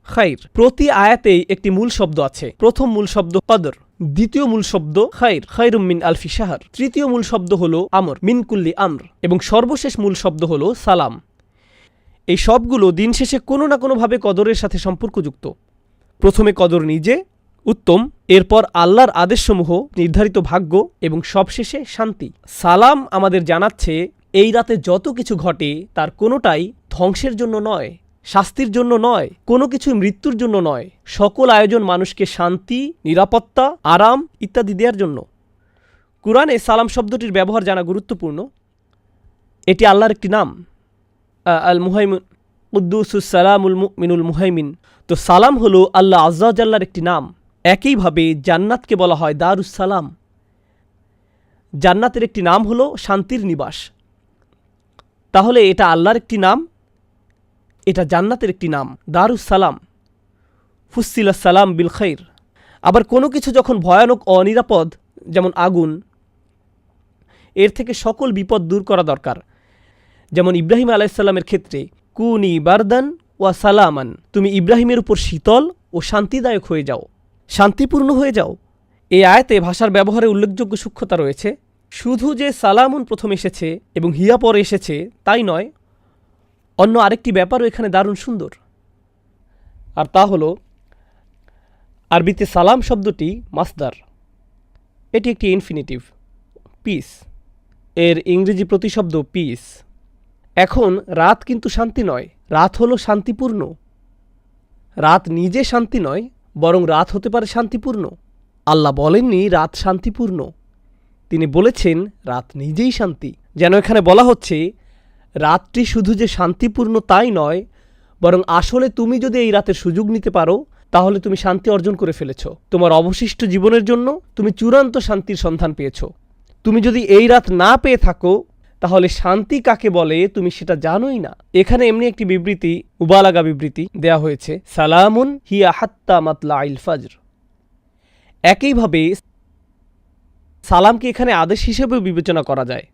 খাইর। প্রতি আয়াতেই একটি মূল শব্দ আছে। প্রথম মূল শব্দ কদর, দ্বিতীয় মূল শব্দ খাইর, খায়রুম মিন আলফি শাহর, তৃতীয় মূল শব্দ হলো আমর, মিন কুল্লি আমর, এবং সর্বশেষ মূল শব্দ হলো সালাম। এই সবগুলো দিন শেষে কোনো না কোনোভাবে কদরের সাথে সম্পর্কযুক্ত। প্রথমে কদর নিজে উত্তম, এরপর আল্লাহর আদেশসমূহ, নির্ধারিত ভাগ্য, এবং সবশেষে শান্তি। সালাম আমাদের জানাচ্ছে এই রাতে যত কিছু ঘটে তার কোনোটাই ধ্বংসের জন্য নয়, শাস্তির জন্য নয়, কোনো কিছু মৃত্যুর জন্য নয়। সকল আয়োজন মানুষকে শান্তি, নিরাপত্তা, আরাম ইত্যাদি দেওয়ার জন্য। কুরআনে সালাম শব্দটির ব্যবহার জানা গুরুত্বপূর্ণ। এটি আল্লাহর একটি নাম, আল মুহাইমিন, কুদ্দুসুস সালামুল মুমিনুল মুহাইমিন। তো সালাম হলো আল্লাহ আজ্জা জাল্লার একটি নাম। একইভাবে জান্নাতকে বলা হয় দারুস সালাম। জান্নাতের একটি নাম হলো শান্তির নিবাস। তাহলে এটা আল্লাহর একটি নাম, এটা জান্নাতের একটি নাম দারুস সালাম। ফুসিলাস সালাম বিল খাইর। আবার কোনো কিছু যখন ভয়ানক অনিরাপদ, যেমন আগুন, এর থেকে সকল বিপদ দূর করা দরকার। যেমন ইব্রাহিম আলাইহিসসালামের ক্ষেত্রে কুনি বারদান ওয়া সালামান, তুমি ইব্রাহিমের উপর শীতল ও শান্তিদায়ক হয়ে যাও, শান্তিপূর্ণ হয়ে যাও। এই আয়াতে ভাষার ব্যবহারে উল্লেখযোগ্য সূক্ষ্মতা রয়েছে। শুধু যে সালামুন প্রথম এসেছে এবং হিয়া পরে এসেছে তাই নয়, অন্য আরেকটি ব্যাপারও এখানে দারুণ সুন্দর। আর তা হলো আরবিতে সালাম শব্দটি মাসদার। এটি একটি ইনফিনিটিভ, পিস, এর ইংরেজি প্রতিশব্দ পিস। এখন রাত কিন্তু শান্তি নয়, রাত হলো শান্তিপূর্ণ। রাত নিজে শান্তি নয়, বরং রাত হতে পারে শান্তিপূর্ণ। আল্লাহ বলেননি রাত শান্তিপূর্ণ, তিনি বলেছেন রাত নিজেই শান্তি। যেন এখানে বলা হচ্ছে রাতটি শুধু যে শান্তিপূর্ণ তাই নয়, বরং আসলে তুমি যদি এই রাতের সুযোগ নিতে পারো তাহলে তুমি শান্তি অর্জন করে ফেলেছ। তোমার অবশিষ্ট জীবনের জন্য তুমি চূড়ান্ত শান্তির সন্ধান পেয়েছ। তুমি যদি এই রাত না পেয়ে থাকো তাহলে শান্তি কাকে বলে তুমি সেটা জানোই না। এখানে এমনি একটি বিবৃতি, মুবালাগা বিবৃতি দেয়া হয়েছে, সালামুন হিয়া হাত্তা মাতলাইল ফজর। একইভাবে সালামকে এখানে আদেশ হিসেবেও বিবেচনা করা যায়।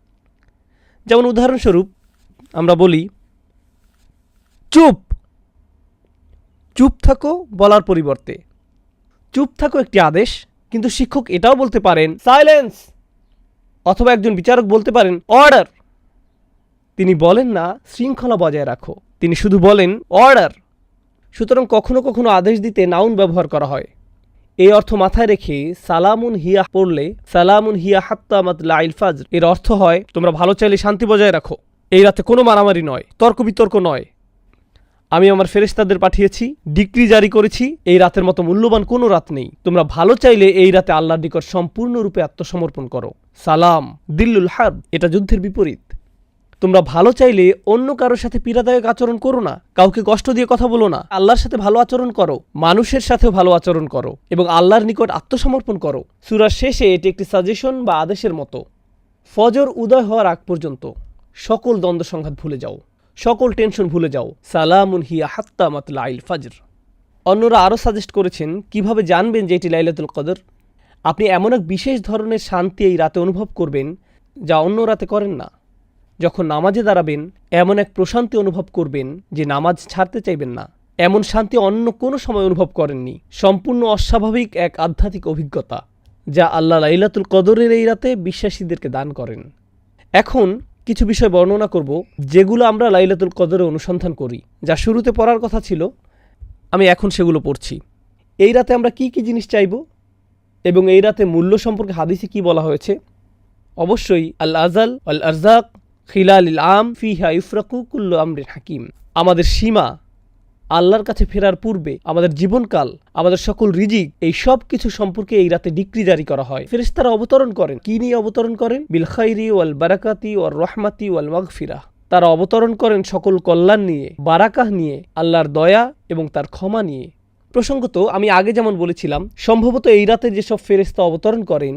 যেমন উদাহরণস্বরূপ আমরা বলি চুপ, চুপ থাকো বলার পরিবর্তে চুপ থাকো একটি আদেশ, কিন্তু শিক্ষক এটাও বলতে পারেন সাইলেন্স, অথবা একজন বিচারক বলতে পারেন অর্ডার। তিনি বলেন না শৃঙ্খলা বজায় রাখো, তিনি শুধু বলেন অর্ডার। সুতরাং কখনো কখনো আদেশ দিতে নাউন ব্যবহার করা হয়। এই অর্থ মাথায় রেখে সালামুন হিয়া পড়লে সালামুন হিয়া হাত্তা মাতলাইল ফাজর এর অর্থ হয় তোমরা ভালো চাইলে শান্তি বজায় রাখো, এই রাতে কোনো মারামারি নয়, তর্ক বিতর্ক নয়। আমি আমার ফেরেশতাদের পাঠিয়েছি, ডিক্রি জারি করেছি, এই রাতের মতো মূল্যবান কোনো রাত নেই। তোমরা ভালো চাইলে এই রাতে আল্লাহর নিকট সম্পূর্ণরূপে আত্মসমর্পণ করো। সালাম দিল্লুল হার্ব, এটা যুদ্ধের বিপরীত। তোমরা ভালো চাইলে অন্য কারোর সাথে পীড়াদায়ক আচরণ করো না, কাউকে কষ্ট দিয়ে কথা বলো না, আল্লাহর সাথে ভালো আচরণ করো, মানুষের সাথেও ভালো আচরণ করো এবং আল্লাহর নিকট আত্মসমর্পণ করো। সূরার শেষে এটি একটি সাজেশন বা আদেশের মতো। ফজর উদয় হওয়ার আগ পর্যন্ত সকল দ্বন্দ্ব সংঘাত ভুলে যাও, সকল টেনশন ভুলে যাও। সালামুন হিয়া হাত্তা মাতলাইল ফাজর। অন্যরা আরও সাজেস্ট করেছেন কিভাবে জানবেন যে এটি লাইলাতুল কদর। আপনি এমন এক বিশেষ ধরনের শান্তি এই রাতে অনুভব করবেন যা অন্য রাতে করেন না। যখন নামাজে দাঁড়াবেন এমন এক প্রশান্তি অনুভব করবেন যে নামাজ ছাড়তে চাইবেন না। এমন শান্তি অন্য কোনো সময় অনুভব করেননি। সম্পূর্ণ অস্বাভাবিক এক আধ্যাত্মিক অভিজ্ঞতা যা আল্লাহ লাইলাতুল কদরের এই রাতে বিশ্বাসীদেরকে দান করেন। এখন কিছু বিষয় বর্ণনা করব যেগুলো আমরা লাইলাতুল কদরে অনুসন্ধান করি, যা শুরুতে পড়ার কথা ছিল, আমি এখন সেগুলো পড়ছি। এই রাতে আমরা কি কি জিনিস চাইব এবং এই রাতে মূল্য সম্পর্কে হাদিসে কি বলা হয়েছে। অবশ্যই আল আজাল আল আরজাক খিলালিল আম ফিহা ইফরাকু কুল্লু আমরিন হাকিম। আমাদের সীমা, আল্লাহর কাছে ফেরার পূর্বে আমাদের জীবনকাল, আমাদের সকল রিজিক, এই সব কিছু সম্পর্কে এই রাতে ডিক্রি জারি করা হয়। ফেরেশতারা অবতরণ করেন। কি নিয়ে অবতরণ করেন? বিল খাইরি ওয়াল বারাকাতি ওয়ার রহমাতি ওয়াল মাগফিরাহ। তারা অবতরণ করেন সকল কল্যাণ নিয়ে, বারাকাহ নিয়ে, আল্লাহর দয়া এবং তার ক্ষমা নিয়ে। প্রসঙ্গত আমি আগে যেমন বলেছিলাম, সম্ভবত এই রাতে যেসব ফেরেশতা অবতরণ করেন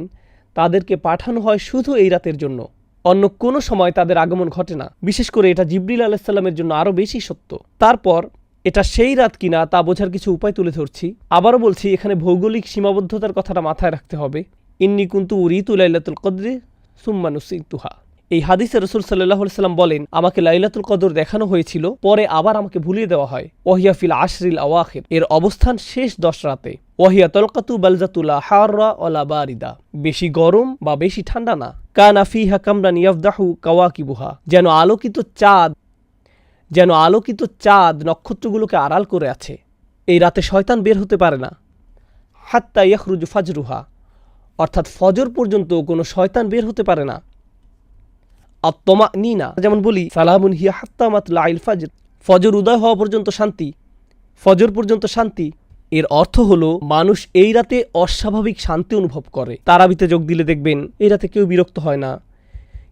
তাদেরকে পাঠানো হয় শুধু এই রাতের জন্য। অন্য কোনো সময় তাদের আগমন ঘটে না। বিশেষ করে এটা জিবরিল আলাইহিস সালামের জন্য আরও বেশি সত্য। তারপর এটা সেই রাত কিনা তা বোঝার কিছু উপায় তুলে ধরছি। আবারও বলছি, এখানে ভৌগোলিক সীমাবদ্ধতার কথাটা মাথায় রাখতে হবে। ইন্নী কুনতু উরিতু লাইলাতুল কদরি সুম্মা নুসিতুহা। এই হাদিসে রাসূল সাল্লাল্লাহু আলাইহি সাল্লাম বলেন, আমাকে লাইলাতুল কদর দেখানো হয়েছিল, পরে আবার আমাকে ভুলিয়ে দেওয়া হয়। ওয়াহিয়া ফিল আশরিল আওয়াখির, এর অবস্থান শেষ 10 রাতে। ওয়াহিয়া তালকাতু বালজাতুলা হাররা ওয়ালা বারিদা, বেশি গরম বা বেশি ঠান্ডা না। কানা ফিহা কামরান ইয়াফদাহু কাওয়াকিবুহা, যেন আলোকিত চাঁদ নক্ষত্রগুলোকে আড়াল করে আছে। এই রাতে শয়তান বের হতে পারে না। হাত্তা ইয়াখরুজু ফাজরুহা, অর্থাৎ ফজর পর্যন্ত কোনো শয়তান বের হতে পারে না। আত-তামানিনা, যেমন বলি সালামুন হিয়া হাত্তা মাতলাইল ফাজর, ফজর উদয় হওয়া পর্যন্ত শান্তি, ফজর পর্যন্ত শান্তি। এর অর্থ হলো মানুষ এই রাতে অস্বাভাবিক শান্তি অনুভব করে। তারাবিতে যোগ দিলে দেখবেন এই রাতে কেউ বিরক্ত হয় না,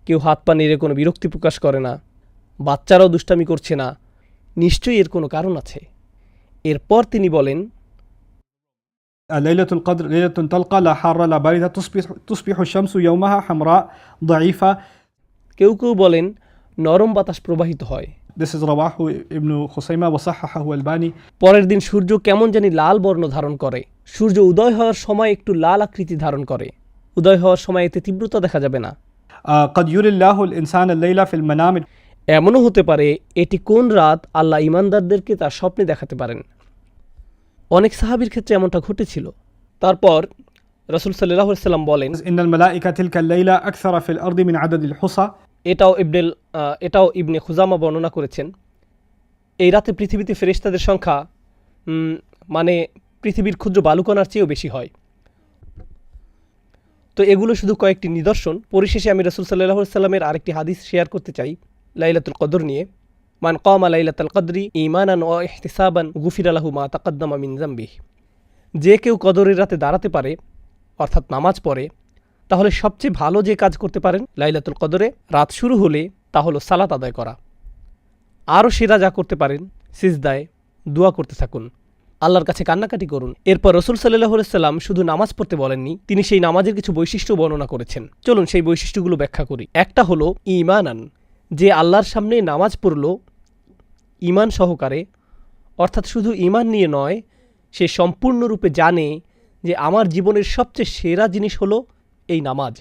কেউ হাত পা নেড়ে কোনো বিরক্তি প্রকাশ করে না, বাচ্চারাও দুষ্টামি করছে না। নিশ্চয়ই এর কোনো কারণ আছে। এরপর তিনি বলেন, লাইলাতুল কদর লাইলাতুন তালকা লা হাররা লা বারিদা তুসবিহু শামসু ইয়াওমাহা হামরা দাঈফা। কেউ কেউ বলেন নরম বাতাস প্রবাহিত হয়। This is রাওয়াহু ইবনু খুসাইমা ওয়া সাহাহাহু আলবানী। পরের দিন সূর্য কেমন জানি লাল বর্ণ ধারণ করে। সূর্য উদয় হওয়ার সময় একটু লাল আকৃতি ধারণ করে। উদয় হওয়ার সময় এতে তীব্রতা দেখা যাবে না। قد يري الله الإنسان الليل في المنام। এমনও হতে পারে এটি কোন রাত আল্লাহ ঈমানদারদেরকে তার স্বপ্নে দেখাতে পারেন। অনেক সাহাবীর ক্ষেত্রে এমনটা ঘটেছিল। তারপর রাসূল সাল্লাল্লাহু আলাইহি ওয়াসাল্লাম বলেন, إن الملائكة تلك الليلة أكثر في الأرض من عدد الحصى। এটাও ইবনে খুজামা বর্ণনা করেছেন। এই রাতে পৃথিবীতে ফেরেশতাদের সংখ্যা মানে পৃথিবীর ক্ষুদ্র বালুকণার চেয়েও বেশি হয়। তো এগুলো শুধু কয়েকটি নিদর্শন। পরিশেষে আমি রাসূল সাল্লাল্লাহু আলাইহি ওয়াসাল্লামের আরেকটি হাদিস শেয়ার করতে চাই লাইলাতুল কদর নিয়ে। মান কামা লাইলাতুল কদরি ঈমানান ওয়া ইহতিসাবান গুফিরা লাহু মা তাকাদ্দামা মিন যামবিহি। যে কেউ কদরের রাতে দাঁড়াতে পারে, অর্থাৎ নামাজ পড়ে, তাহলে সবচেয়ে ভালো যে কাজ করতে পারেন লাইলাতুল কদরে রাত শুরু হলে তা হলো সালাত আদায় করা। আরও সেরা যা করতে পারেন সিজদায় দোয়া করতে থাকুন, আল্লাহর কাছে কান্নাকাটি করুন। এরপর রাসূল সাল্লাল্লাহু আলাইহি ওয়াসাল্লাম শুধু নামাজ পড়তে বলেননি, তিনি সেই নামাজের কিছু বৈশিষ্ট্য বর্ণনা করেছেন। চলুন সেই বৈশিষ্ট্যগুলো ব্যাখ্যা করি। একটা হলো ঈমানান, যে আল্লাহর সামনে নামাজ পড়ল ঈমান সহকারে, অর্থাৎ শুধু ঈমান নিয়ে নয়, সে সম্পূর্ণরূপে জানে যে আমার জীবনের সবচেয়ে সেরা জিনিস হলো এই নামাজ।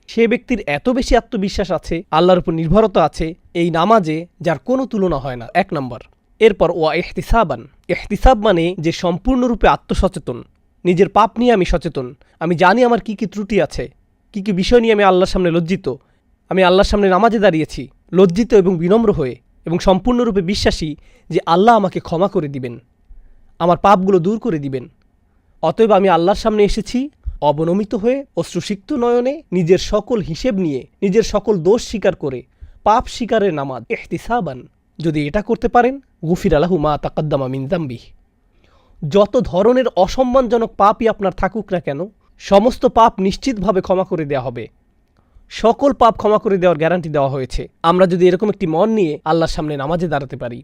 সে ব্যক্তির এত বেশি আত্মবিশ্বাস আছে, আল্লাহর উপর নির্ভরতা আছে এই নামাজে, যার কোনো তুলনা হয় না। 1 নম্বর। এরপর ওয়া ইহতিসাবান। ইহতিসাব মানে যে সম্পূর্ণরূপে আত্মসচেতন, নিজের পাপ নিয়ে আমি সচেতন, আমি জানি আমার কি কি ত্রুটি আছে, কি কি বিষয় নিয়ে আমি আল্লাহর সামনে লজ্জিত, আমি আল্লাহর সামনে নামাজে দাঁড়িয়েছি লজ্জিত এবং বিনম্র হয়ে, এবং সম্পূর্ণরূপে বিশ্বাসী যে আল্লাহ আমাকে ক্ষমা করে দিবেন, আমার পাপগুলো দূর করে দিবেন। অতএব আমি আল্লাহর সামনে এসেছি অবনমিত হয়ে, অশ্রুসিক্ত নয়নে, নিজের সকল হিসেব নিয়ে, নিজের সকল দোষ স্বীকার করে, পাপ স্বীকারের নামাজ ইহতিসাবান। যদি এটা করতে পারেন, গুফিরা লাহু মা তাকাদ্দামা মিন যামবিহ। যত ধরনের অসম্মানজনক পাপই আপনার থাকুক না কেন, সমস্ত পাপ নিশ্চিতভাবে ক্ষমা করে দেওয়া হবে। সকল পাপ ক্ষমা করে দেওয়ার গ্যারান্টি দেওয়া হয়েছে আমরা যদি এরকম একটি মন নিয়ে আল্লাহর সামনে নামাজে দাঁড়াতে পারি।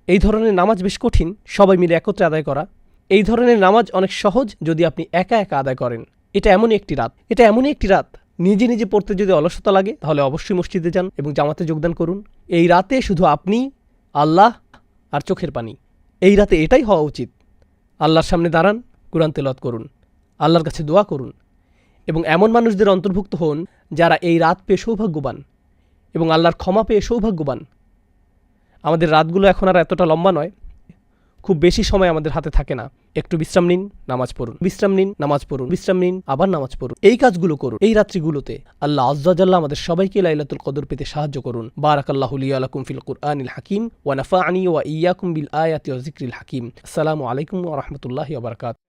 এই ধরনের নামাজ বেশ কঠিন সবাই মিলে একত্রে আদায় করা। এই ধরনের নামাজ অনেক সহজ যদি আপনি একা একা আদায় করেন। এটা এমনই একটি রাত নিজে নিজে পড়তে যদি অলসতা লাগে তাহলে অবশ্যই মসজিদে যান এবং জামাতে যোগদান করুন। এই রাতে শুধু আপনি, আল্লাহ আর চোখের পানি। এই রাতে এটাই হওয়া উচিত। আল্লাহর সামনে দাঁড়ান, কুরআন তেলাওয়াত করুন, আল্লাহর কাছে দোয়া করুন এবং এমন মানুষদের অন্তর্ভুক্ত হন যারা এই রাত পেয়ে সৌভাগ্যবান এবং আল্লাহর ক্ষমা পেয়ে সৌভাগ্যবান। আমাদের রাতগুলো এখন আর এতটা লম্বা নয়, খুব বেশি সময় আমাদের হাতে থাকে না। একটু বিশ্রাম নিন, নামাজ পড়ুন, বিশ্রাম নিন, নামাজ পড়ুন, বিশ্রাম নিন, আবার নামাজ পড়ুন। এই কাজগুলো করুন এই রাত্রিগুলোতে। আল্লাহ আজ্জা ওয়া জাল্লা আমাদের সবাইকে লাইলাতুল কদর পেতে সাহায্য করুন। বারাকাল্লাহু লি ওয়া লাকুম ফিল কুরআনিল হাকিম ওয়া নাফা'নি ওয়া ইয়্যাকুম বিল আয়াতি ওয়া যিকরিল হাকিম। আসসালামু আলাইকুম ওয়া রাহমাতুল্লাহি ওয়া বারাকাতুহু।